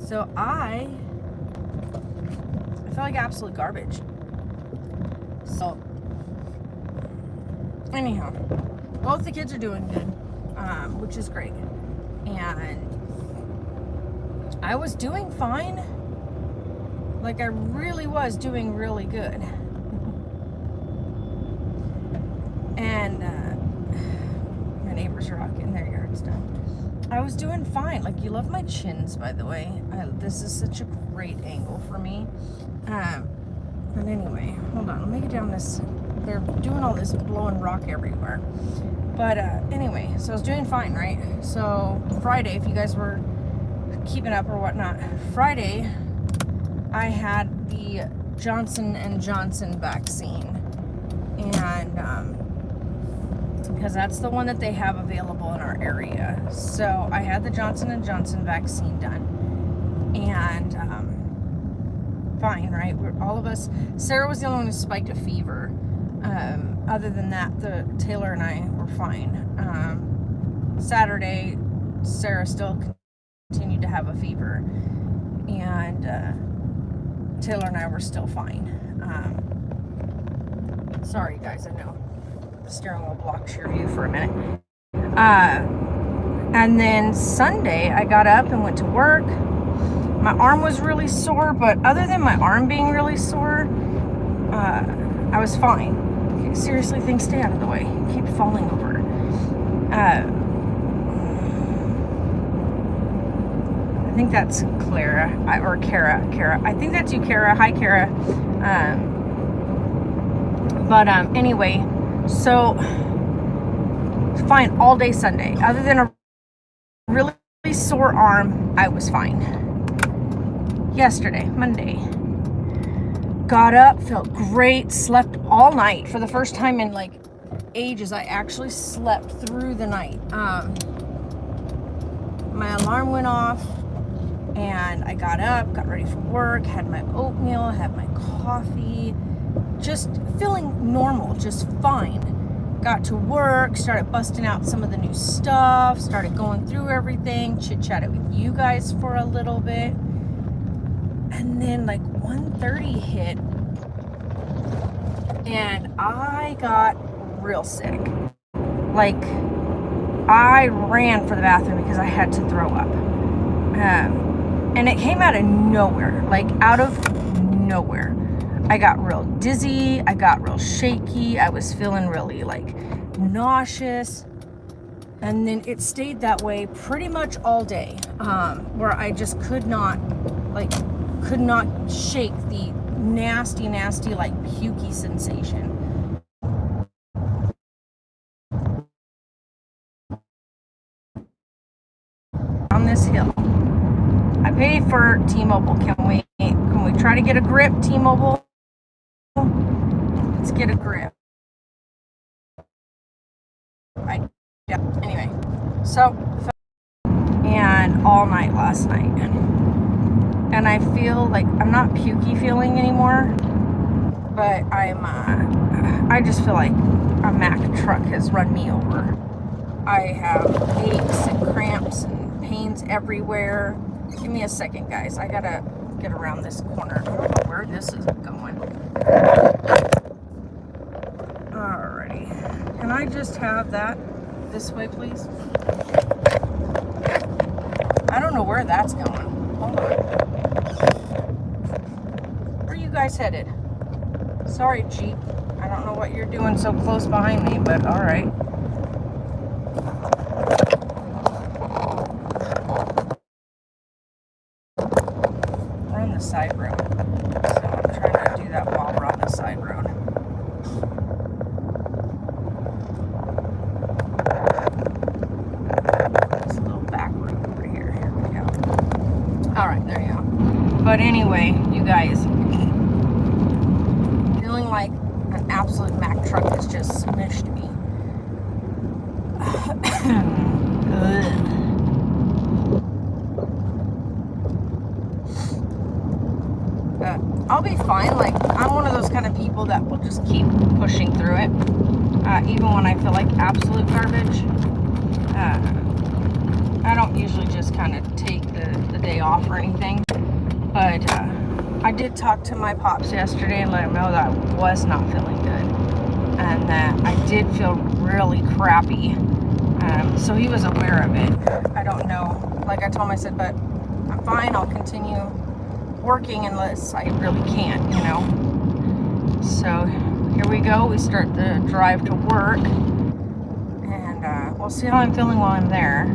So I feel like absolute garbage. So anyhow, both the kids are doing good, which is great. And I was doing fine. Like, I really was doing really good. And my neighbors are out getting their yards done. I was doing fine. Like, you love my chins, by the way. This is such a great angle for me. But anyway, hold on. Let me get down this. They're doing all this blowing rock everywhere. But anyway, so I was doing fine, right? So Friday, if you guys were keeping up or whatnot, Friday I had the Johnson & Johnson vaccine. And because that's the one that they have available in our area. So I had the Johnson & Johnson vaccine done. And fine, right? All of us, Sarah was the only one who spiked a fever. Other than that, Taylor and I were fine. Saturday, Sarah still continued to have a fever. And Taylor and I were still fine. Sorry, guys, I know the steering wheel blocks your view for a minute. And then Sunday, I got up and went to work. My arm was really sore, but other than my arm being really sore, I was fine. Seriously, things stay out of the way. Keep falling over. I think that's Clara, or Kara. I think that's you, Kara. Hi, Kara. But anyway, so fine all day Sunday. Other than a really sore arm, I was fine. Yesterday, Monday, got up, felt great, slept all night. For the first time in like ages, I actually slept through the night. My alarm went off and I got up, got ready for work, had my oatmeal, had my coffee, just feeling normal, just fine. Got to work, started busting out some of the new stuff, started going through everything, chit-chatted with you guys for a little bit. And then like 1:30 hit and I got real sick. Like, I ran for the bathroom because I had to throw up. And it came out of nowhere, like out of nowhere. I got real dizzy, I got real shaky, I was feeling really like nauseous. And then it stayed that way pretty much all day, where I just could not shake the nasty, like pukey sensation. On this hill. I paid for T-Mobile. Can we try to get a grip, T-Mobile? Let's get a grip. Anyway, so, and all night last night. And I feel like I'm not pukey feeling anymore, but I just feel like a Mack truck has run me over. I have aches and cramps and pains everywhere. Give me a second, guys. I gotta get around this corner. I don't know where this is going. Alrighty. Can I just have that this way, please? I don't know where that's going. Hold on. Where are you guys headed? Sorry, Jeep. I don't know what you're doing so close behind me, but alright. We're on the side road. So I'm trying to do that while we're on the side road. There's a little back road over here. Here we go. Alright, there you go. But anyway, you guys, feeling like an absolute Mack truck has just smushed me. I'll be fine. Like, I'm one of those kind of people that will just keep pushing through it, even when I feel like absolute garbage. I don't usually just kind of take the day off or anything, but I did talk to my pops yesterday and let him know that I was not feeling good and that I did feel really crappy. So he was aware of it. I don't know, like I told him, I said, but I'm fine, I'll continue working unless I really can't, you know. So here we go, we start the drive to work, and we'll see how I'm feeling while I'm there,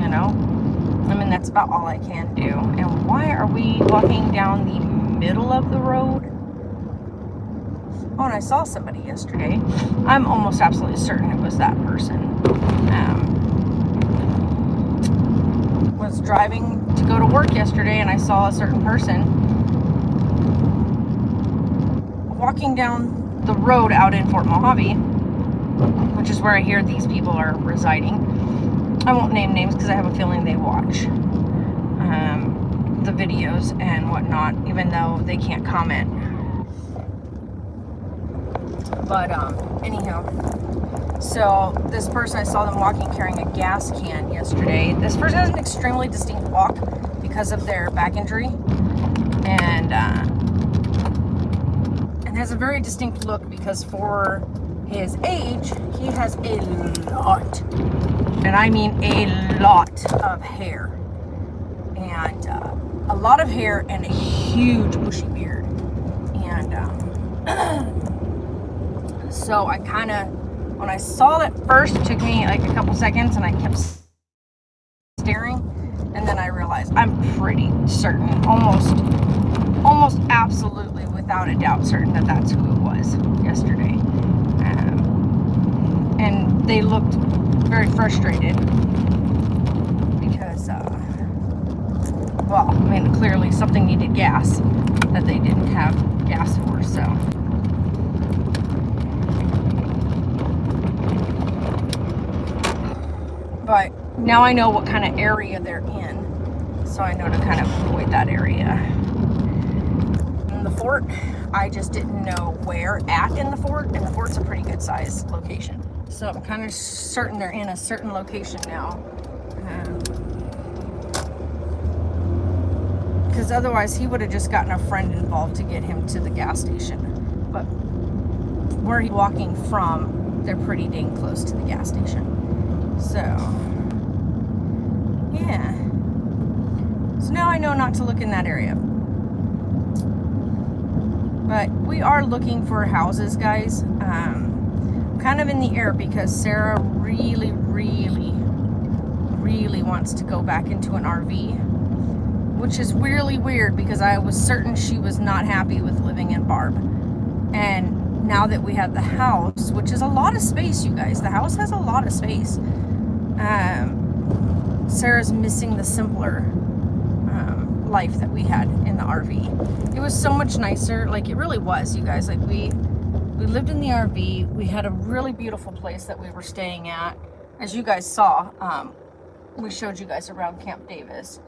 you know. I mean, that's about all I can do. And why are we walking down the middle of the road? Oh, and I saw somebody yesterday. I'm almost absolutely certain it was that person. Was driving to go to work yesterday, and I saw a certain person walking down the road out in Fort Mojave, which is where I hear these people are residing. I won't name names because I have a feeling they watch the videos and whatnot, even though they can't comment. But anyhow, so this person, I saw them walking carrying a gas can yesterday. This person has an extremely distinct walk because of their back injury, and has a very distinct look because for his age, he has a lot, and I mean a lot of hair, and a lot of hair and a huge bushy beard. And so I kind of, when I saw it first, it took me like a couple seconds, and I kept staring, and then I realized, I'm pretty certain, almost absolutely without a doubt certain that that's who it was yesterday. And they looked very frustrated because, well, I mean, clearly something needed gas that they didn't have gas for, so. But now I know what kind of area they're in, so I know to kind of avoid that area. In the fort, I just didn't know where at in the fort, and the fort's a pretty good size location. So I'm kind of certain they're in a certain location now. Because otherwise he would have just gotten a friend involved to get him to the gas station. But where he's walking from, they're pretty dang close to the gas station. So, yeah. So now I know not to look in that area. But we are looking for houses, guys. Kind of in the air because Sarah really wants to go back into an RV, which is really weird because I was certain she was not happy with living in Barb. And now that we have the house, which is a lot of space, you guys, the house has a lot of space. Sarah's missing the simpler life that we had in the RV. It was so much nicer, like it really was, you guys. Like we lived in the RV. We had a really beautiful place that we were staying at. As you guys saw, we showed you guys around Camp Davis.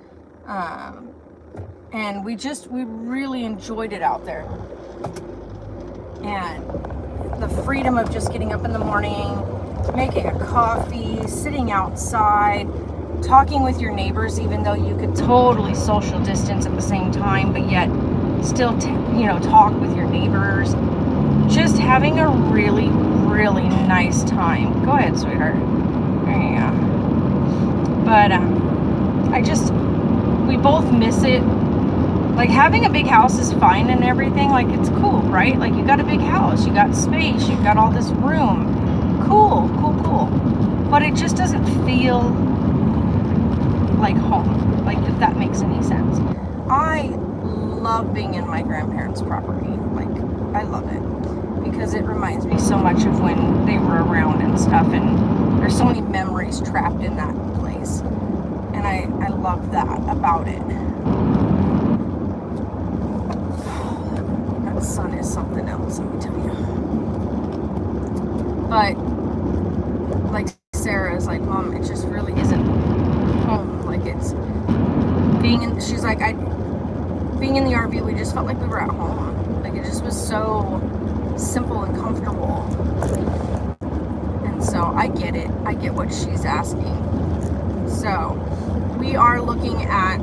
And we really enjoyed it out there. And the freedom of just getting up in the morning, making a coffee, sitting outside, talking with your neighbors, even though you could totally social distance at the same time, but yet still, talk with your neighbors. Just having a really nice time. Go ahead, sweetheart. There you go. But we both miss it. Like, having a big house is fine and everything. Like, it's cool, right? Like, you got a big house, you got space, you got all this room. Cool. But it just doesn't feel like home, like, if that makes any sense. I love being in my grandparents' property. Like, I love it because it reminds me so much of when they were around and stuff, and there's so many memories trapped in that place, and I love that about it. That sun is something else, let me tell you. But like Sarah's like, Mom, it just really isn't home. Like, it's she's like, being in the RV, we just felt like we were at home. Like, it just was so simple and comfortable. And so I get it. I get what she's asking. So we are looking at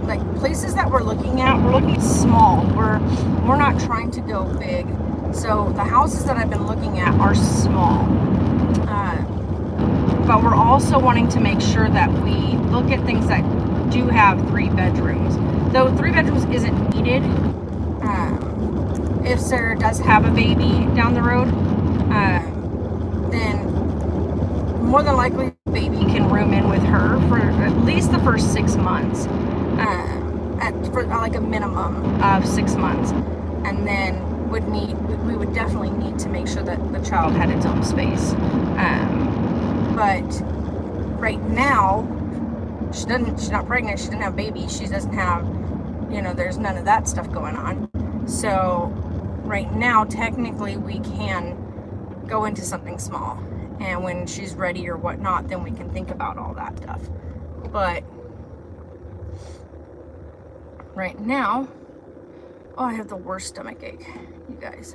like places that we're looking small. We're not trying to go big. So the houses that I've been looking at are small. But we're also wanting to make sure that we look at things that do have 3 bedrooms. Though 3 bedrooms isn't needed. If Sarah does have a baby down the road, then more than likely the baby can room in with her for at least the first 6 months, for like a minimum of 6 months, and then we would definitely need to make sure that the child had its own space. But right now, she's not pregnant, she didn't have a baby, she doesn't have, there's none of that stuff going on. So right now, technically, we can go into something small. And when she's ready or whatnot, then we can think about all that stuff. But right now, oh, I have the worst stomach ache, you guys.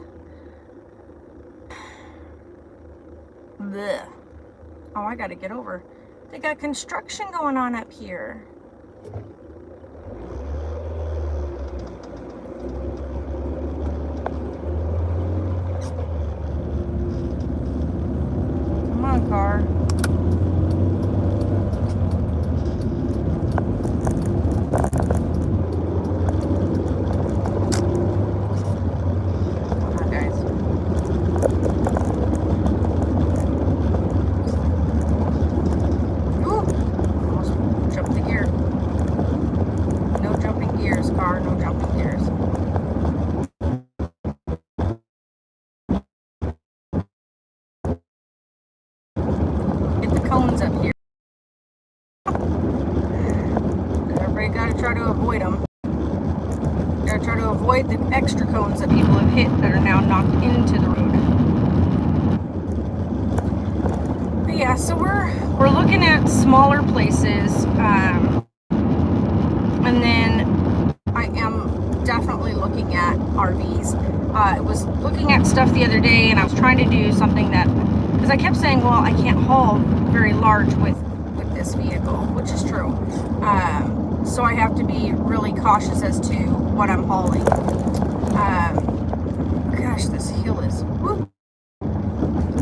Blech. Oh, I gotta get over. They got construction going on up here. Come on, car. Try to avoid them. Gotta try to avoid the extra cones that people have hit that are now knocked into the road. But yeah, so we're looking at smaller places, and then I am definitely looking at RVs. I was looking at stuff the other day, and I was trying to do something that, because I kept saying, well, I can't haul very large with this vehicle, which is true. So I have to be really cautious as to what I'm hauling. Gosh, this hill is, woo.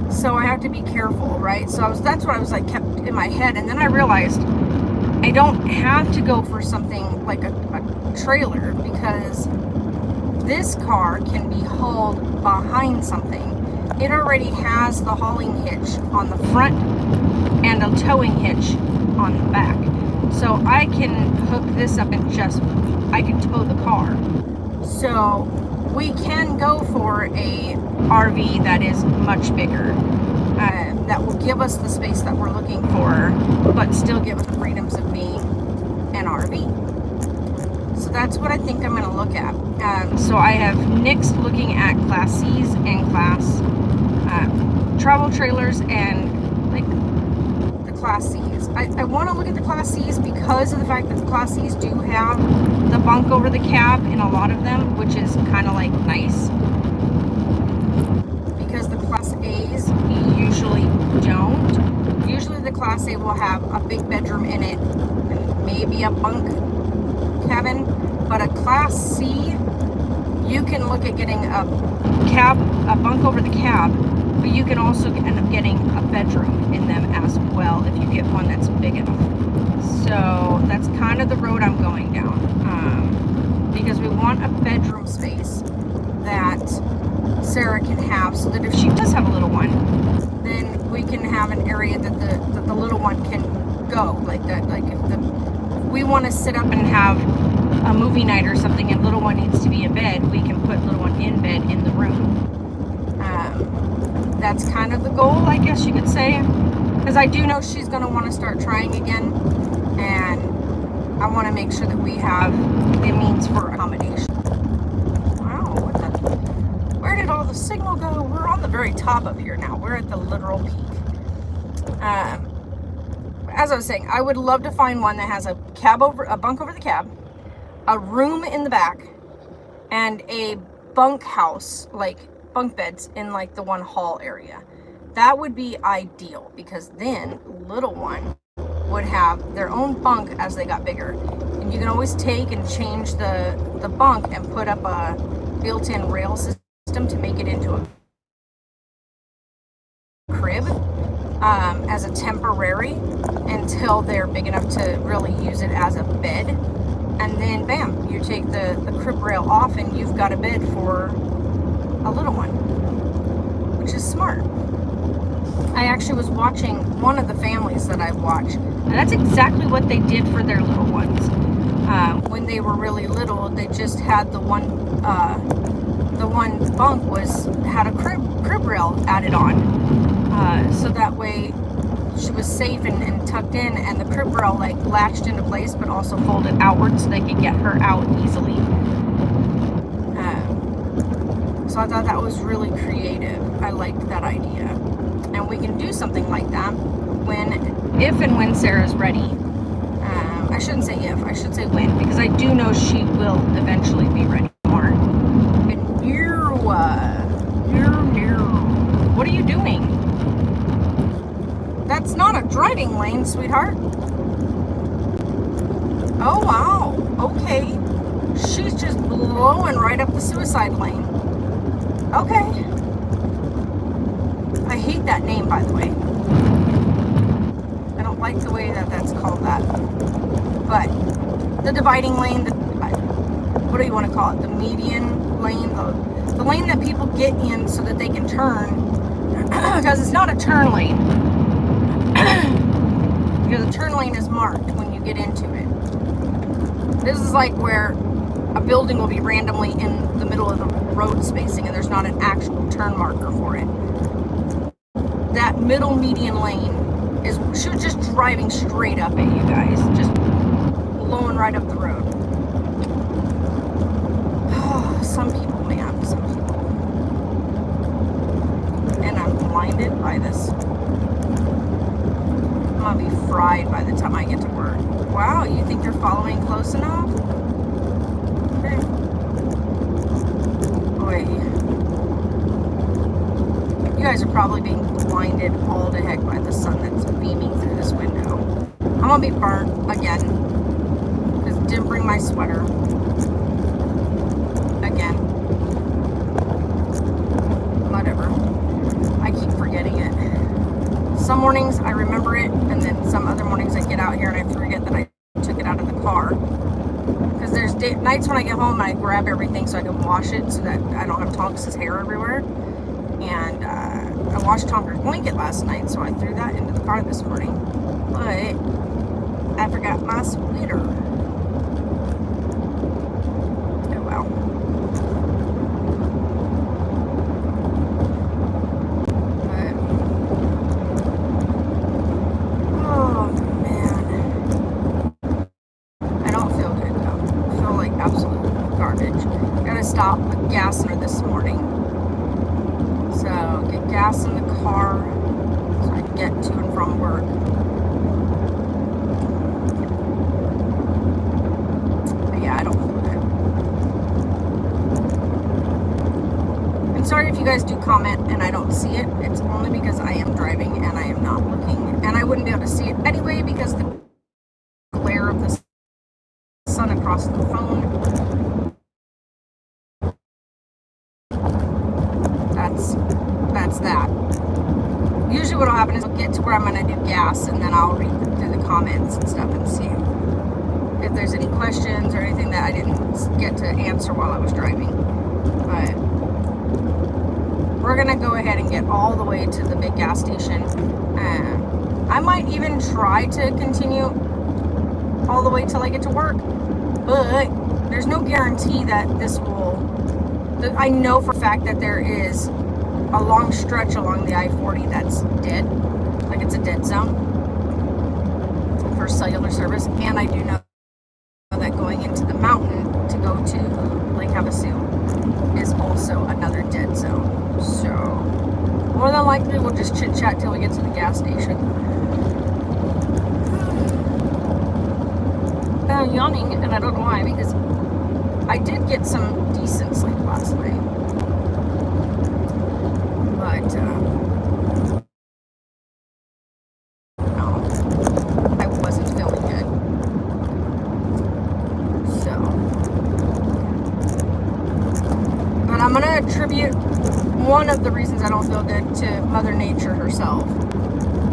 So I have to be careful, right? So that's what I was like kept in my head. And then I realized I don't have to go for something like a trailer, because this car can be hauled behind something. It already has the hauling hitch on the front and a towing hitch on the back. So I can hook this up and I can tow the car. So we can go for a RV that is much bigger, that will give us the space that we're looking for, but still give us the freedoms of being an RV. So that's what I think I'm going to look at. So I have nixed looking at Class C's and Class travel trailers and like the Class C's. I want to look at the Class C's because of the fact that the Class C's do have the bunk over the cab in a lot of them, which is kind of like nice. Because the Class A's usually don't. Usually the Class A will have a big bedroom in it and maybe a bunk cabin. But a Class C, you can look at getting a bunk over the cab, but you can also end up getting a bedroom in them as well if you get one that's big enough. So that's kind of the road I'm going down, because we want a bedroom space that Sarah can have, so that if she does have a little one, then we can have an area that the little one can go, like that. Like if we want to sit up and have a movie night or something and little one needs to be in bed, we can put little one in bed in the room. That's kind of the goal, I guess you could say, because I do know she's going to want to start trying again, and I want to make sure that we have the means for accommodation. Wow, where did all the signal go? We're on the very top up here now. We're at the literal peak. As I was saying, I would love to find one that has a bunk over the cab, a room in the back, and a bunk house, like bunk beds in like the one hall area. That would be ideal, because then little one would have their own bunk as they got bigger. And you can always take and change the bunk and put up a built-in rail system to make it into a crib as a temporary until they're big enough to really use it as a bed. And then bam, you take the crib rail off and you've got a bed for a little one, which is smart. I actually was watching one of the families that I watch, and that's exactly what they did for their little ones. When they were really little, they just had the one bunk had a crib rail added on, so that way she was safe and tucked in, and the crib rail like latched into place, but also folded outward so they could get her out easily. So I thought that was really creative. I liked that idea. And we can do something like that if and when Sarah's ready. I shouldn't say if, I should say when, because I do know she will eventually be ready more. And what are you doing? That's not a driving lane, sweetheart. Oh wow, okay. She's just blowing right up the suicide lane. Okay. I hate that name, by the way. I don't like the way that that's called that. But the dividing lane, what do you want to call it? The median lane, the lane that people get in so that they can turn, because it's not a turn lane. Because the turn lane is marked when you get into it. This is like where a building will be randomly in the middle of the road spacing and there's not an actual turn marker for it. That middle median lane is just driving straight up at you guys, just blowing right up the road. Some people, man, some people. And I'm blinded by this. I'm gonna be fried by the time I get to work. Wow, you think you're following close enough? Okay. Boy. You guys are probably being blinded all to heck by the sun that's beaming through this window. I'm gonna be burnt again. Because I didn't bring my sweater. Again. Whatever. I keep forgetting it. Some mornings I remember it, and then some other mornings I get out here and I forget that I took it out of the car. Because there's nights when I get home and I grab everything so I can wash it so that I don't have Tonks' hair everywhere. And I washed Tonker's blanket last night, so I threw that into the car this morning. But I forgot my sweater. Oh well. But, oh man. I don't feel good though. I feel like absolute garbage. Gotta stop with gas in her this morning. So get gas in the car so I can get to and from work. But yeah, I don't feel good. I'm sorry if you guys do comment and I don't see it. It's only because I am driving and I am not looking. And I wouldn't be able to see it anyway because the glare of the sun across the phone. That's that. Usually what'll happen is I'll get to where I'm going to do gas and then I'll read through the comments and stuff and see if there's any questions or anything that I didn't get to answer while I was driving. But we're going to go ahead and get all the way to the big gas station. I might even try to continue all the way till I get to work, but there's no guarantee that this will. I know for a fact that there is a long stretch along the I-40 that's dead, like it's a dead zone for cellular service, and I do know that going into the mountain to go to Lake Havasu is also another dead zone. So more than likely we'll just chit chat till we get to the gas station. I'm yawning, and I don't know why, because I did get some decent sleep last night. But, no, I one of the reasons I don't feel good to Mother Nature herself,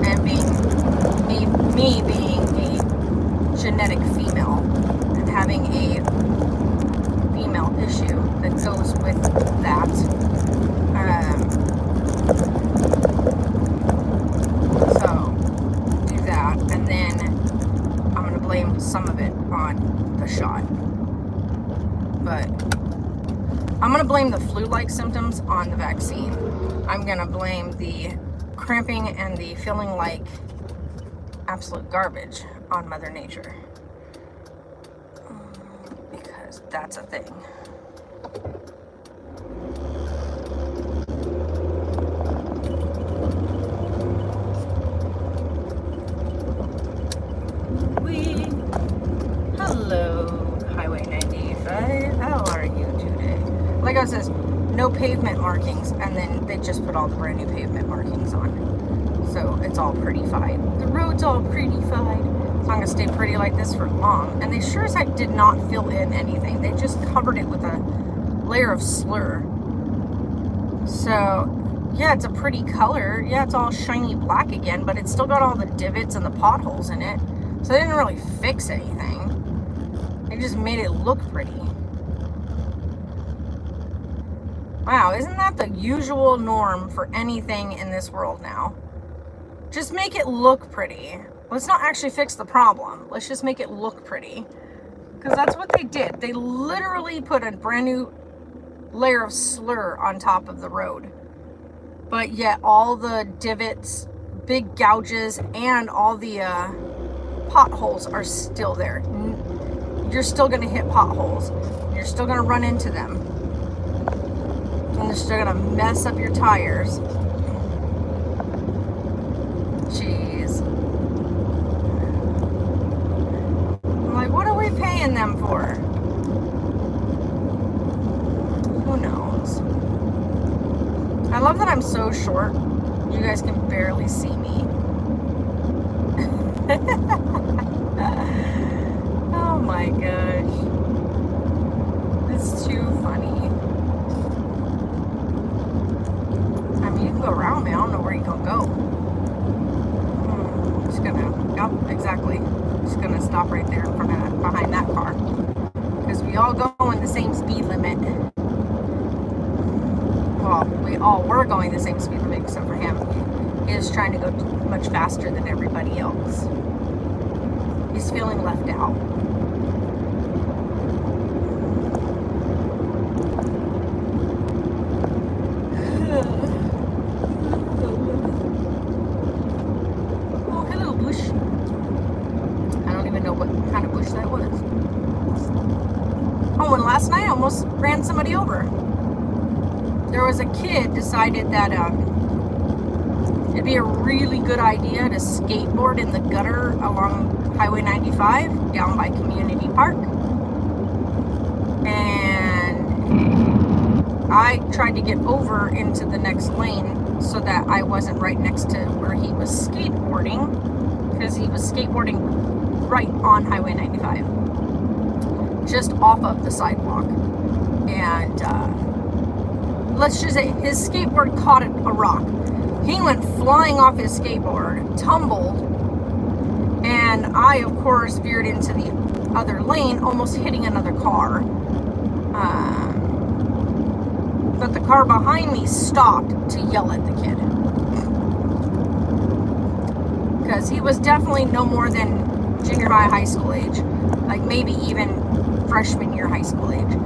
and me being a genetic female and having a female issue that goes with that. So do that, and then I'm gonna blame some of it on the shot, but I'm gonna blame the flu-like symptoms on the vaccine. I'm gonna blame the cramping and the feeling like absolute garbage on Mother Nature, because that's a thing. Hello, Highway 95. How are you today? Like I says, no pavement markings, and then they just put all the brand new pavement markings on. So it's all pretty-fied. The road's all pretty-fied. It's not gonna stay pretty like this for long. And they sure as heck did not fill in anything. They just covered it with a layer of slur. So yeah, it's a pretty color. Yeah, it's all shiny black again, but it's still got all the divots and the potholes in it. So they didn't really fix anything. They just made it look pretty. Wow, isn't that the usual norm for anything in this world now? Just make it look pretty. Let's not actually fix the problem. Let's just make it look pretty. Because that's what they did. They literally put a brand new layer of slur on top of the road. But yet all the divots, big gouges, and all the potholes are still there. You're still going to hit potholes. You're still going to run into them. And they're still going to mess up your tires. Jeez. I'm like, what are we paying them for? Who knows? I love that I'm so short. You guys can barely see me. Oh my gosh. It's too funny. I mean, you can go around me. I don't know where you can go. Just gonna, yep, exactly. Just gonna stop right there in front of, behind that car. Because we all go in the same speed limit. Well, we all were going the same speed limit except for him. He is trying to go much faster than everybody else. He's feeling left out. Oh, hello, bush. I don't even know what kind of bush that was. Oh, and last night I almost ran somebody over. There was a kid decided that it'd be a really good idea to skateboard in the gutter along Highway 95 down by Community Park. And I tried to get over into the next lane so that I wasn't right next to where he was skateboarding, because he was skateboarding right on Highway 95, just off of the sidewalk. And let's just say his skateboard caught a rock. He went flying off his skateboard, tumbled, and I, of course, veered into the other lane, almost hitting another car. But the car behind me stopped to yell at the kid. Because he was definitely no more than junior high, high school age. Like maybe even freshman year high school age.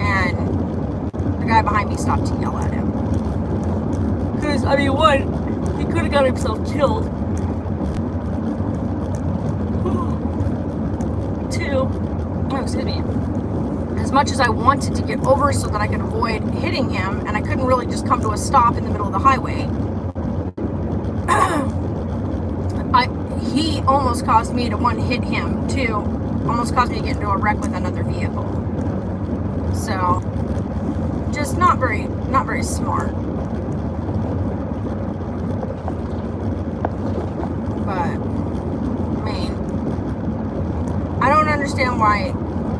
And the guy behind me stopped to yell at him. Because, I mean, one, he could have got himself killed. Two, oh, excuse me. As much as I wanted to get over so that I could avoid hitting him, and I couldn't really just come to a stop in the middle of the highway, he almost caused me to, one, hit him, two, almost caused me to get into a wreck with another vehicle. So, just not very smart. But, I mean, I don't understand why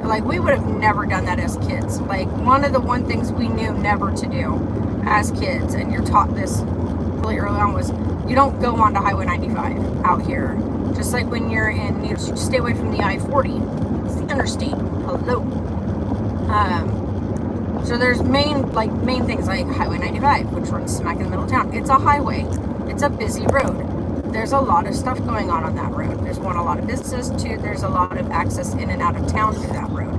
Like, we would have never done that as kids. Like, one of the things we knew never to do as kids, and you're taught this really early on, was you don't go onto Highway 95 out here. Just like when you're in, you stay away from the I-40. It's the interstate. Hello. So there's main things like Highway 95, which runs smack in the middle of town. It's a highway. It's a busy road. There's a lot of stuff going on that road. There's a lot of businesses. Two, there's a lot of access in and out of town through that road.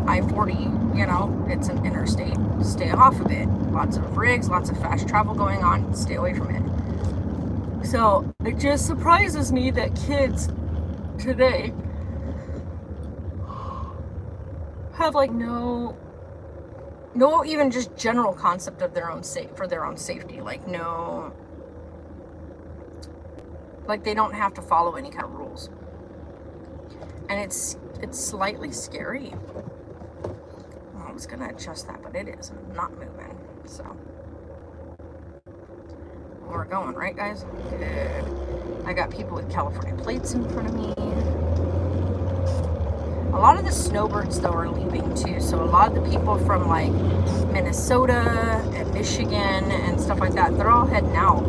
I-40, you know, it's an interstate. Stay off of it. Lots of rigs, lots of fast travel going on. Stay away from it. So it just surprises me that kids today have like no even just general concept of their own safety. Like no, like they don't have to follow any kind of rules. And it's slightly scary. I was gonna adjust that, but it is not moving. So we're going, right, guys? Good. I got people with California plates in front of me. A lot of the snowbirds, though, are leaving, too. So a lot of the people from, like, Minnesota and Michigan and stuff like that, they're all heading out.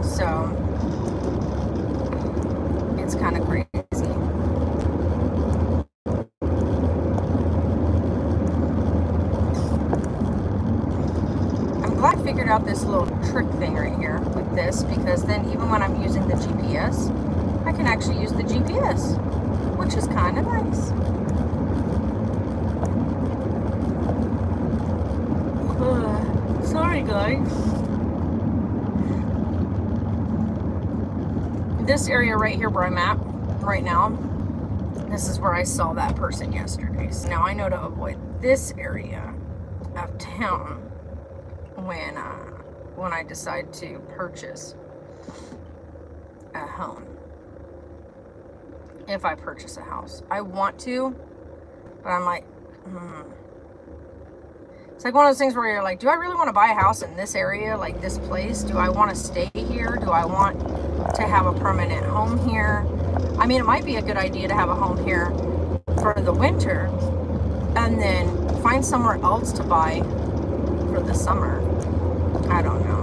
So it's kind of crazy. I'm glad I figured out this little trick thing right here with this, because then even when I'm using the GPS, I can actually use the GPS, which is kind of nice. Sorry, guys. This area right here where I'm at right now, this is where I saw that person yesterday. So now I know to avoid this area of town when I decide to purchase a home. If I purchase a house, I want to, but I'm like, It's like one of those things where you're like, do I really want to buy a house in this area, like this place? Do I want to stay here? Do I want to have a permanent home here? I mean, it might be a good idea to have a home here for the winter and then find somewhere else to buy for the summer. I don't know.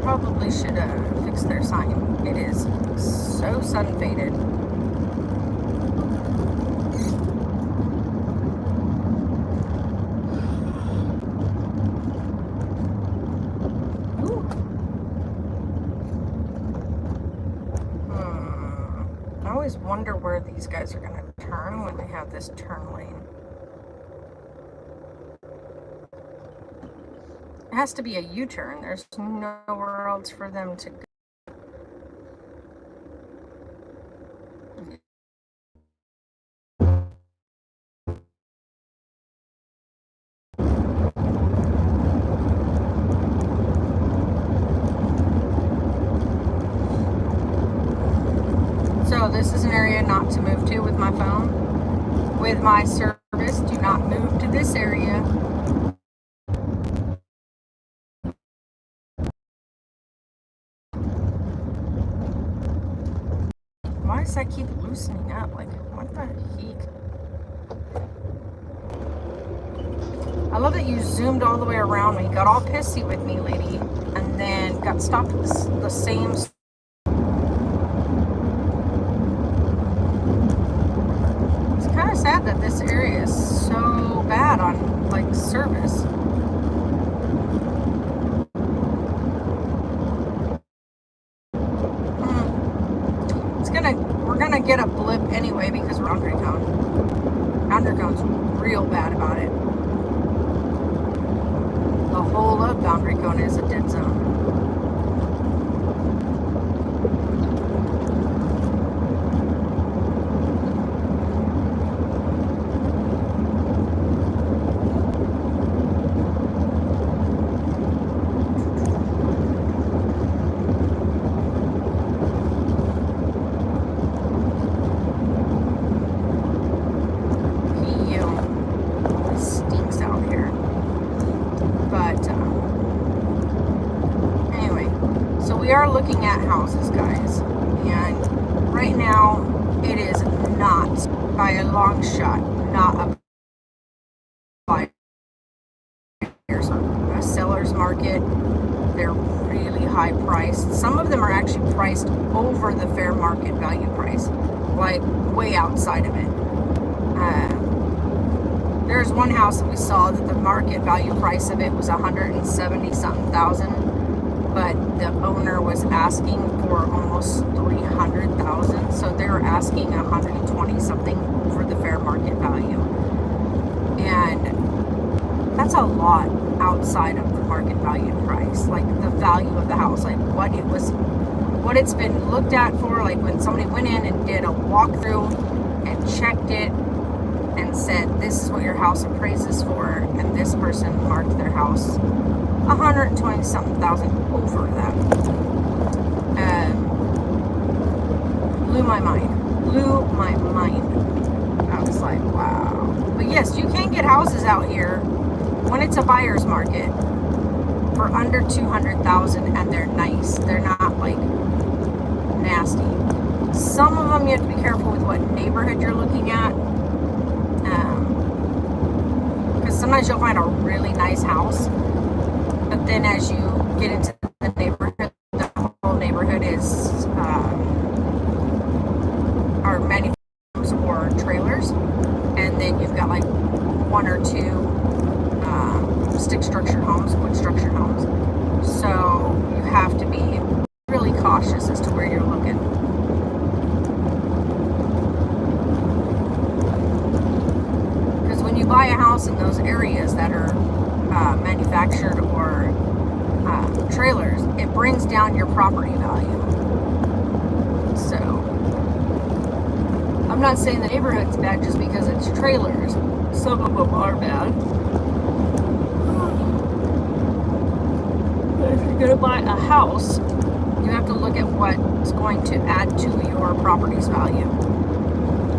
Probably should fix their sign. It is so sun faded. I always wonder where these guys are going to turn when they have this turn lane. It has to be a U-turn. There's nowhere else for them to go. So this is an area not to move to with my phone. With my service, do not move to this area. Why does that keep loosening up? Like, what the heck? I love that you zoomed all the way around me, got all pissy with me, lady, and then got stopped at the same. It's kind of sad that this area is so bad on, like, service. We're gonna get a blip anyway because we're Undercone. Undercone's real bad about it. The whole of Boundary Cone is a dead zone. are looking at houses, guys, and right now it is not, by a long shot, not a seller's market. They're really high priced. Some of them are actually priced over the fair market value price, like way outside of it. There's one house that we saw that the market value price of it was 170 something thousand, but the owner was asking for almost 300,000. So they were asking 120 something over the fair market value, and that's a lot outside of the market value price. Like the value of the house, like what it's been looked at for. Like when somebody went in and did a walkthrough and checked it and said, this is what your house appraises for, and this person marked their house 120 something thousand over that. Blew my mind. I was like, wow. But yes, you can get houses out here when it's a buyer's market for under 200,000, and they're nice. They're not like nasty. Some of them you have to be careful with what neighborhood you're looking at, because sometimes you'll find a really nice house, but then as you get into the neighborhood, the whole neighborhood is are manufacturers or trailers, and then you've got like one or two stick structured homes, wood structured homes. So you have to be really cautious as to where you're looking. Because when you buy a house in those areas that are manufactured or trailers, it brings down your property value. So I'm not saying the neighborhood's bad just because it's trailers. Some of them are bad. But if you're going to buy a house, you have to look at what's going to add to your property's value.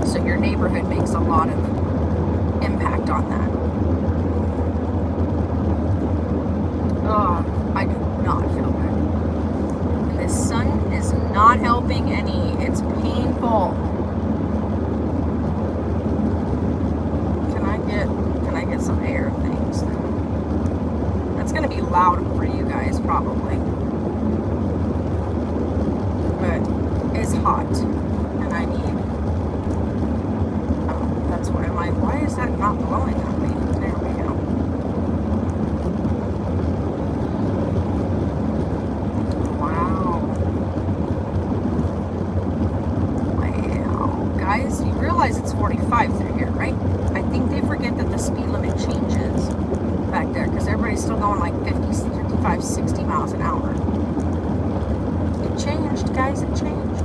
So your neighborhood makes a lot of impact on that. Oh, I do not feel good. And this sun is not helping any. It's painful. Can I get some air things? That's going to be loud for you guys probably. But it's hot, and I need. Oh, that's why I'm like, why is that not blowing at me? There we go. Wow, guys, you realize it's 45 through here, right? I think they forget that the speed limit changes back there, because everybody's still going like 50, 55, 60 miles an hour. It changed, guys, it changed.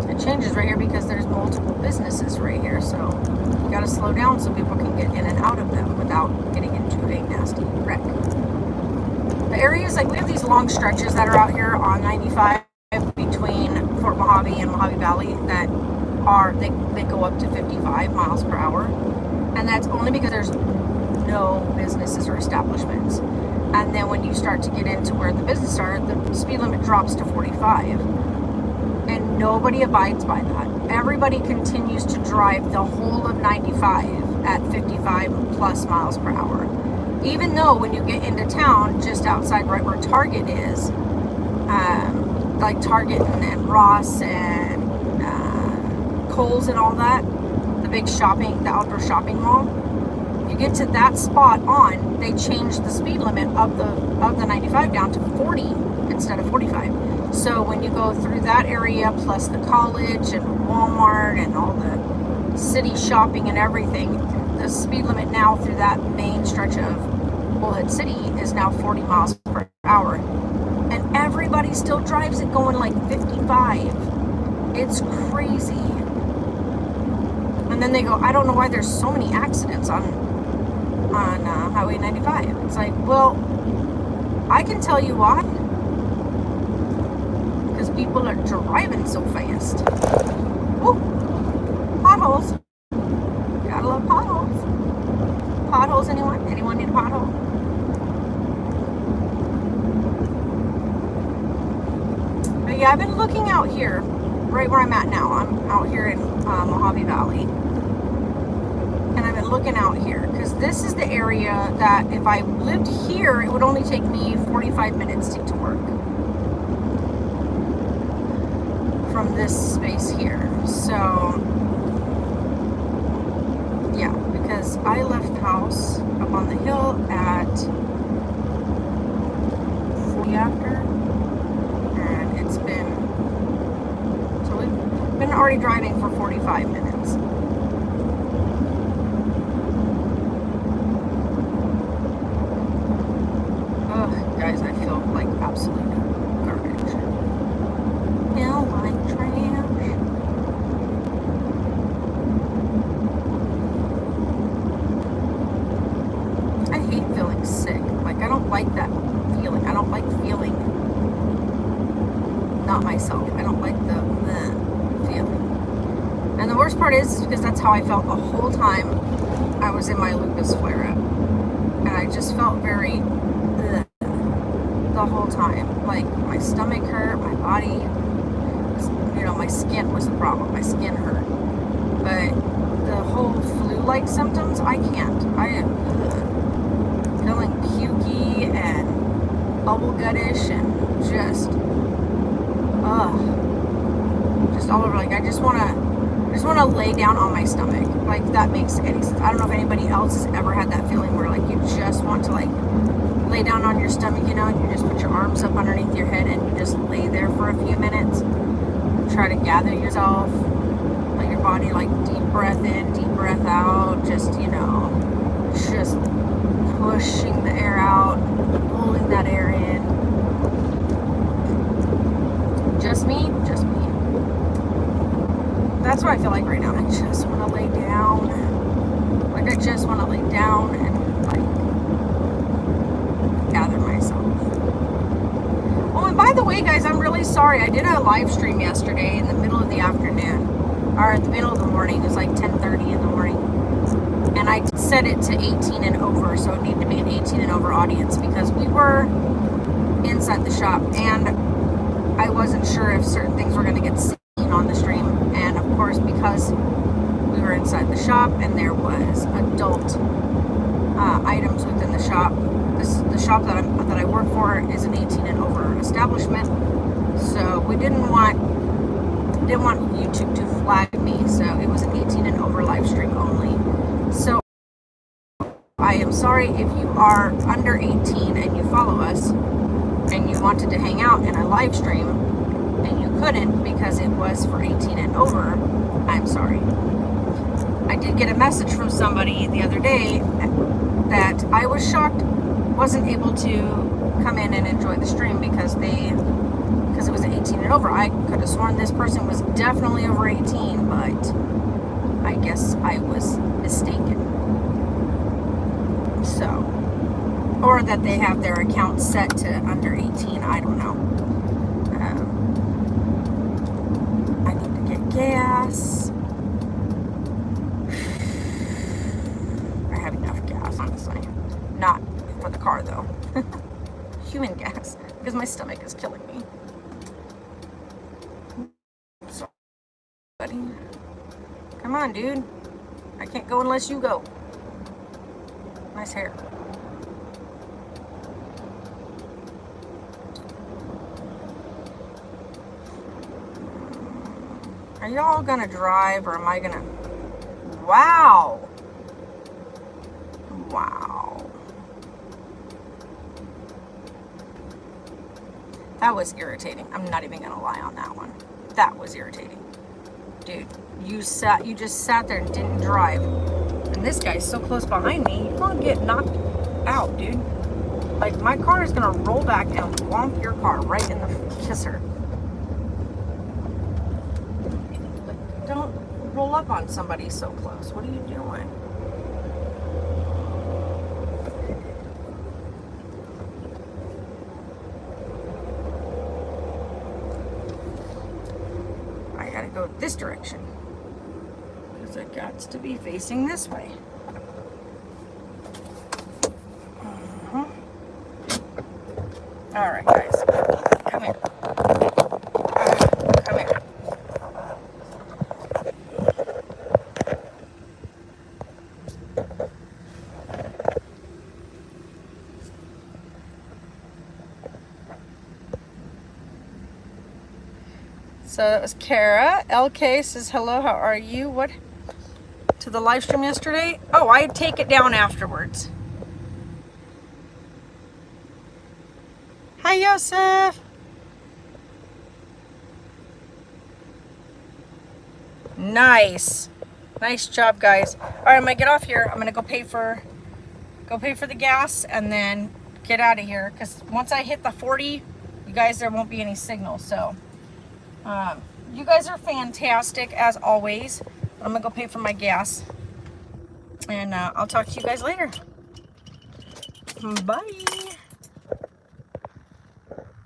It changes right here because there's multiple businesses right here, so you gotta slow down so people can get in and out of them without getting into a nasty wreck. The areas, like we have these long stretches that are out here on 95 between Fort Mojave and Mojave Valley that are, they go up to 55 miles per hour. And that's only because there's no businesses or establishments. And then when you start to get into where the businesses are, the speed limit drops to 45. And nobody abides by that. Everybody continues to drive the whole of 95 at 55 plus miles per hour. Even though when you get into town, just outside right where Target is, like Target and Ross and Kohl's and all that, the big shopping, the outdoor shopping mall, you get to that spot on, they changed the speed limit of the 95 down to 40 instead of 45. So when you go through that area, plus the college and Walmart and all the city shopping and everything, the speed limit now through that main stretch of Bullhead City is now 40 miles per hour. And everybody still drives it going like 55. It's crazy. And then they go, I don't know why there's so many accidents on Highway 95. It's like, well, I can tell you why. Because people are driving so fast. Woo! Potholes. Gotta love potholes. looking out here, right where I'm at now. I'm out here in Mojave Valley. And I've been looking out here because this is the area that if I lived here, it would only take me 45 minutes to get to work from this space here. So yeah, because I left the house up on the hill at 40 after, and it's been, so we've been already driving for 45 minutes. Ugh, guys, I feel like absolute garbage. Feel like trash. I hate feeling sick. Like, I don't like that feeling. I don't like feeling not myself. I don't like the feeling. And the worst part is because that's how I felt the whole time I was in my lupus flare-up. And I just felt very the whole time. Like, my stomach hurt, my body, you know, my skin was the problem. My skin hurt. But the whole flu-like symptoms, I can't. I am feeling pukey and bubble guttish and just all over. Like, I just want to lay down on my stomach. Like, that makes any sense. I don't know if anybody else has ever had that feeling where, like, you just want to, like, lay down on your stomach, you know, and you just put your arms up underneath your head and you just lay there for a few minutes. Try to gather yourself, let your body, like, deep breath in, deep breath out, just, you know, just pushing the air out, pulling that air in. Just me. That's what I feel like right now. I just want to lay down. Like, I just want to lay down and, like, gather myself. Oh, and by the way, guys, I'm really sorry. I did a live stream yesterday in the middle of the afternoon, or at the middle of the morning. It was like 10:30 in the morning. And I set it to 18 and over, so it needed to be an 18 and over audience because we were inside the shop and I wasn't sure if certain things were going to get seen on the stream. And of course, because we were inside the shop and there was adult items within the shop, the shop that I work for is an 18 and over establishment, so we didn't want YouTube to flag me, so it was an 18 and over live stream only. So I am sorry if you are under 18 and you follow us and you wanted to hang out in a live stream and you couldn't because it was for 18 and over. I'm sorry. I did get a message from somebody the other day that I was shocked wasn't able to come in and enjoy the stream because it was 18 and over. I could have sworn this person was definitely over 18, but I guess I was mistaken. So, or that they have their account set to under 18, I don't know. I need to get gas. I have enough gas, honestly. Not for the car, though. Human gas, because my stomach is killing me. Sorry, buddy. Come on, dude. I can't go unless you go. Nice hair. Are y'all gonna drive or am I gonna? Wow. Wow. That was irritating. I'm not even gonna lie on that one. That was irritating. Dude, you just sat there and didn't drive. And this guy's so close behind me, you're gonna get knocked out, dude. Like, my car is gonna roll back and whomp your car right in the kisser. Like, don't roll up on somebody so close. What are you doing? I gotta go this direction. Because it got to be facing this way. All right, guys, come here. So it was Kara. LK says, hello, how are you? What? To the live stream yesterday? Oh, I'd take it down afterwards. Hi, Yosef. Nice. Nice job, guys. All right, I'm gonna get off here. I'm gonna go pay for the gas and then get out of here, because once I hit the 40, you guys, there won't be any signal. So you guys are fantastic as always. I'm gonna go pay for my gas, and I'll talk to you guys later. Bye.